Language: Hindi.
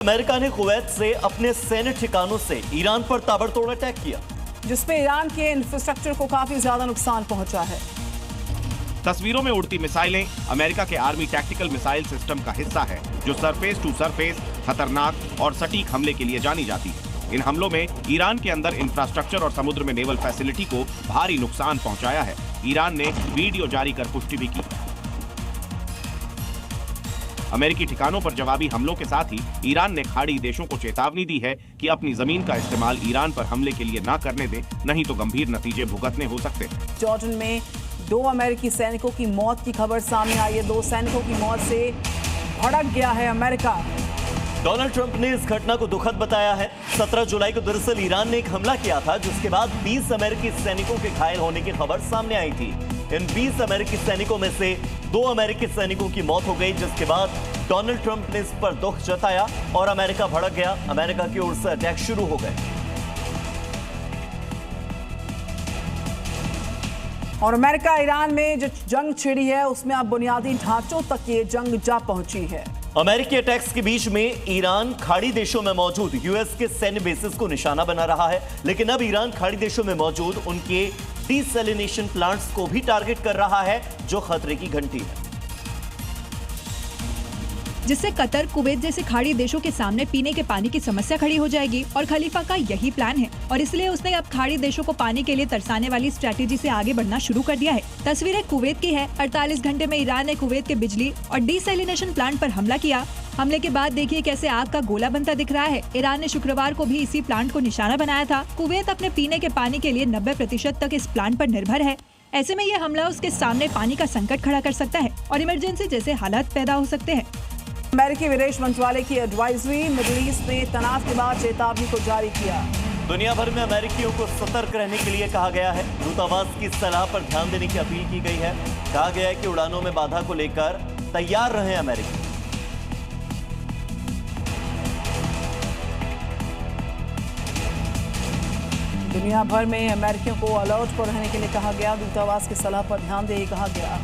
अमेरिका ने कुवैत से अपने सैन्य ठिकानों से ईरान पर ताबड़तोड़ अटैक किया, जिसमें ईरान के इंफ्रास्ट्रक्चर को काफी ज्यादा नुकसान पहुंचा है। तस्वीरों में उड़ती मिसाइलें अमेरिका के आर्मी टैक्टिकल मिसाइल सिस्टम का हिस्सा है, जो सरफेस टू सरफेस खतरनाक और सटीक हमले के लिए जानी जाती है। इन हमलों में ईरान के अंदर इंफ्रास्ट्रक्चर और समुद्र में नेवल फैसिलिटी को भारी नुकसान पहुंचाया है। ईरान ने वीडियो जारी कर पुष्टि भी की। अमेरिकी ठिकानों पर जवाबी हमलों के साथ ही ईरान ने खाड़ी देशों को चेतावनी दी है कि अपनी जमीन का इस्तेमाल ईरान पर हमले के लिए ना करने दें, नहीं तो गंभीर नतीजे भुगतने हो सकते हैं। जॉर्डन में 2 अमेरिकी सैनिकों की मौत की खबर सामने आई है। 2 सैनिकों की मौत से भड़क गया है अमेरिका। डोनाल्ड ट्रंप ने इस घटना को दुखद बताया है। 17 जुलाई को दरअसल ईरान ने एक हमला किया था, जिसके बाद 20 अमेरिकी सैनिकों के घायल होने की खबर सामने आई थी। इन 20 अमेरिकी सैनिकों में से 2 अमेरिकी सैनिकों की मौत हो गई, जिसके बाद डोनाल्ड ट्रंप ने इस पर दुख जताया और अमेरिका भड़क गया। अमेरिका की ओर से अटैक शुरू हो गए और अमेरिका ईरान में जो जंग छिड़ी है, उसमें अब बुनियादी ढांचों तक ये जंग जा पहुंची है। अमेरिकी अटैक्स के बीच में ईरान खाड़ी देशों में मौजूद यूएस के सैन्य बेसिस को निशाना बना रहा है, लेकिन अब ईरान खाड़ी देशों में मौजूद उनके डीसैलिनेशन प्लांट्स को भी टारगेट कर रहा है, जो खतरे की घंटी है, जिससे कतर, कुवैत जैसे खाड़ी देशों के सामने पीने के पानी की समस्या खड़ी हो जाएगी। और खलीफा का यही प्लान है और इसलिए उसने अब खाड़ी देशों को पानी के लिए तरसाने वाली स्ट्रैटेजी से आगे बढ़ना शुरू कर दिया है। तस्वीरें कुवैत की है। 48 घंटे में ईरान ने कुवैत के बिजली और डीसैलिनेशन प्लांट पर हमला किया। हमले के बाद देखिए कैसे आग का गोला बनता दिख रहा है। ईरान ने शुक्रवार को भी इसी प्लांट को निशाना बनाया था। कुवैत अपने पीने के पानी के लिए 90% तक इस प्लांट पर निर्भर है। ऐसे में ये हमला उसके सामने पानी का संकट खड़ा कर सकता है और इमरजेंसी जैसे हालात पैदा हो सकते हैं। अमेरिकी विदेश मंत्रालय की एडवाइजरी मिडिल ईस्ट में तनाव के बाद चेतावनी को जारी किया। दुनिया भर में अमेरिकियों को सतर्क रहने के लिए कहा गया है। दूतावास की सलाह पर ध्यान देने की अपील की गई है। कहा गया है कि उड़ानों में बाधा को लेकर तैयार रहें अमेरिकी। दुनिया भर में अमेरिकियों को अलर्ट पर रहने के लिए कहा गया। दूतावास की सलाह पर ध्यान देने कहा गया।